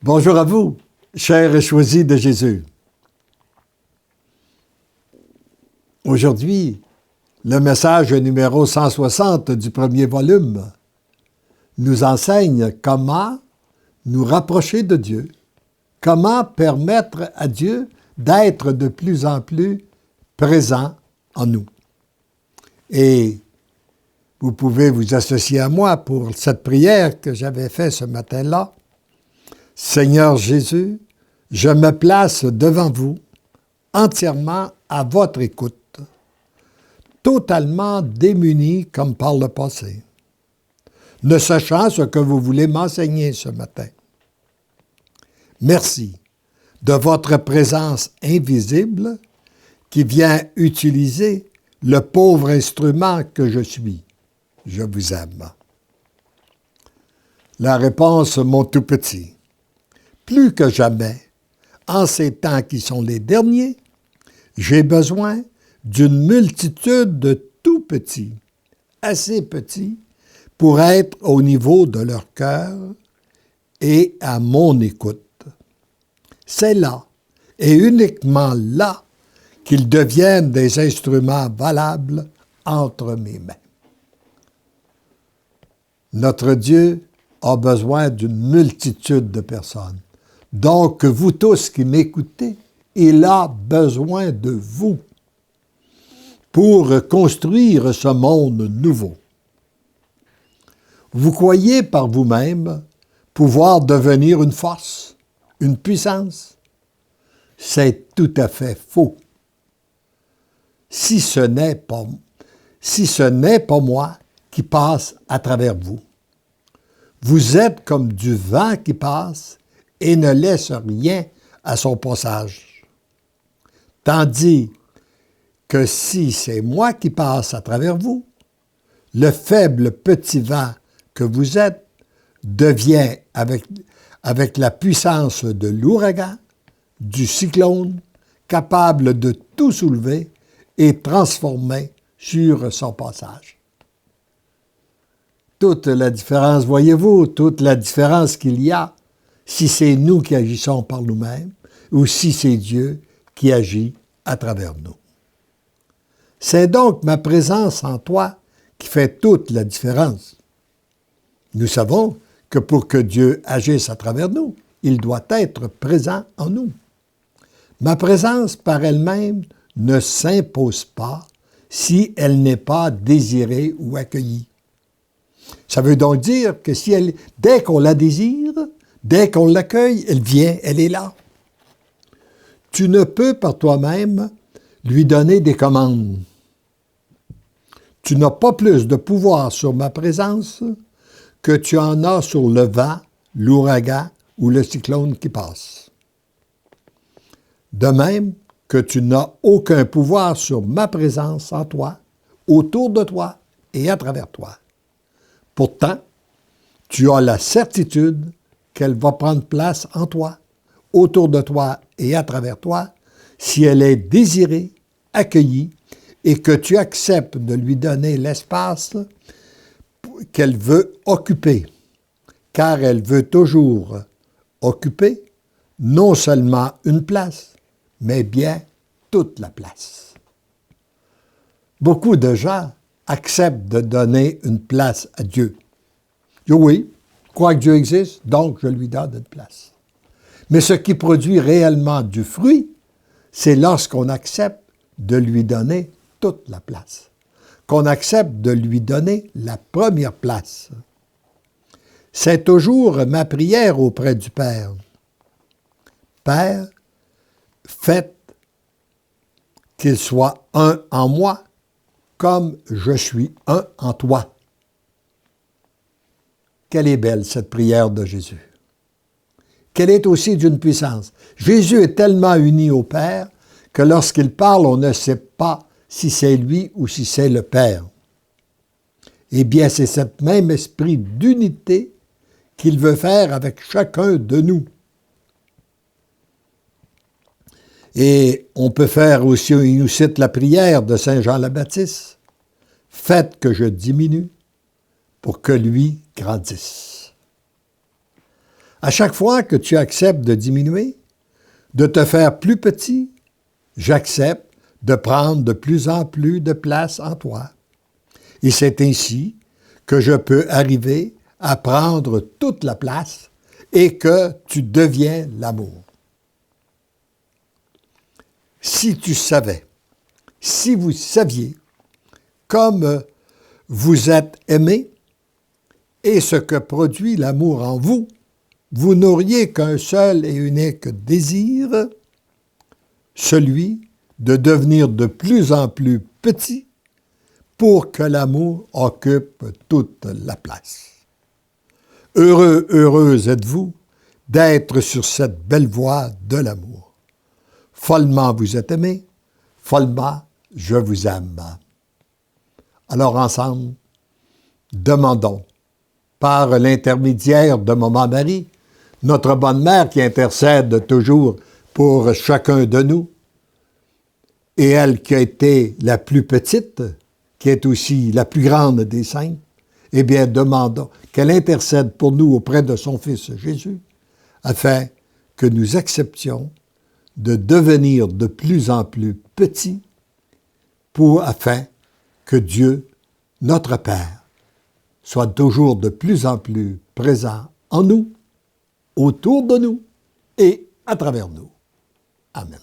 Bonjour à vous, chers et choisis de Jésus. Aujourd'hui, le message numéro 160 du premier volume nous enseigne comment nous rapprocher de Dieu, comment permettre à Dieu d'être de plus en plus présent en nous. Et vous pouvez vous associer à moi pour cette prière que j'avais faite ce matin-là. Seigneur Jésus, je me place devant vous, entièrement à votre écoute, totalement démuni comme par le passé, ne sachant ce que vous voulez m'enseigner ce matin. Merci de votre présence invisible qui vient utiliser le pauvre instrument que je suis. Je vous aime. La réponse, mon tout petit. Plus que jamais, en ces temps qui sont les derniers, j'ai besoin d'une multitude de tout petits, assez petits, pour être au niveau de leur cœur et à mon écoute. C'est là, et uniquement là, qu'ils deviennent des instruments valables entre mes mains. Notre Dieu a besoin d'une multitude de personnes. Donc, vous tous qui m'écoutez, il a besoin de vous pour construire ce monde nouveau. Vous croyez par vous-même pouvoir devenir une force, une puissance? C'est tout à fait faux. Si ce n'est pas moi qui passe à travers vous. Vous êtes comme du vent qui passe et ne laisse rien à son passage. Tandis que si c'est moi qui passe à travers vous, le faible petit vent que vous êtes devient, avec la puissance de l'ouragan, du cyclone, capable de tout soulever et transformer sur son passage. Toute la différence, voyez-vous, toute la différence qu'il y a si c'est nous qui agissons par nous-mêmes ou si c'est Dieu qui agit à travers nous. C'est donc ma présence en toi qui fait toute la différence. Nous savons que pour que Dieu agisse à travers nous, il doit être présent en nous. Ma présence par elle-même ne s'impose pas si elle n'est pas désirée ou accueillie. Ça veut donc dire que dès qu'on la désire, dès qu'on l'accueille, elle vient, elle est là. Tu ne peux par toi-même lui donner des commandes. Tu n'as pas plus de pouvoir sur ma présence que tu en as sur le vent, l'ouragan ou le cyclone qui passe. De même que tu n'as aucun pouvoir sur ma présence en toi, autour de toi et à travers toi. Pourtant, tu as la certitude qu'elle va prendre place en toi, autour de toi et à travers toi, si elle est désirée, accueillie, et que tu acceptes de lui donner l'espace qu'elle veut occuper, car elle veut toujours occuper non seulement une place, mais bien toute la place. Beaucoup de gens acceptent de donner une place à Dieu. Oui, je crois que Dieu existe, donc je lui donne une place. Mais ce qui produit réellement du fruit, c'est lorsqu'on accepte de lui donner toute la place, qu'on accepte de lui donner la première place. C'est toujours ma prière auprès du Père. Père, faites qu'il soit un en moi, comme je suis un en toi. Quelle est belle cette prière de Jésus. Qu'elle est aussi d'une puissance. Jésus est tellement uni au Père que lorsqu'il parle, on ne sait pas si c'est lui ou si c'est le Père. Eh bien, c'est ce même esprit d'unité qu'il veut faire avec chacun de nous. Et on peut faire aussi, il nous cite la prière de Saint Jean le Baptiste. Faites que je diminue pour que lui grandisse. À chaque fois que tu acceptes de diminuer, de te faire plus petit, j'accepte de prendre de plus en plus de place en toi. Et c'est ainsi que je peux arriver à prendre toute la place et que tu deviens l'amour. Si tu savais, si vous saviez comme vous êtes aimé et ce que produit l'amour en vous, vous n'auriez qu'un seul et unique désir, celui de devenir de plus en plus petit pour que l'amour occupe toute la place. Heureux, heureuse êtes-vous d'être sur cette belle voie de l'amour. Follement vous êtes aimé, follement je vous aime. Alors ensemble, demandons, par l'intermédiaire de Maman Marie, notre bonne mère qui intercède toujours pour chacun de nous, et elle qui a été la plus petite, qui est aussi la plus grande des saintes, eh bien, demandons qu'elle intercède pour nous auprès de son Fils Jésus, afin que nous acceptions de devenir de plus en plus petits, afin que Dieu, notre Père, soit toujours de plus en plus présent en nous, autour de nous et à travers nous. Amen.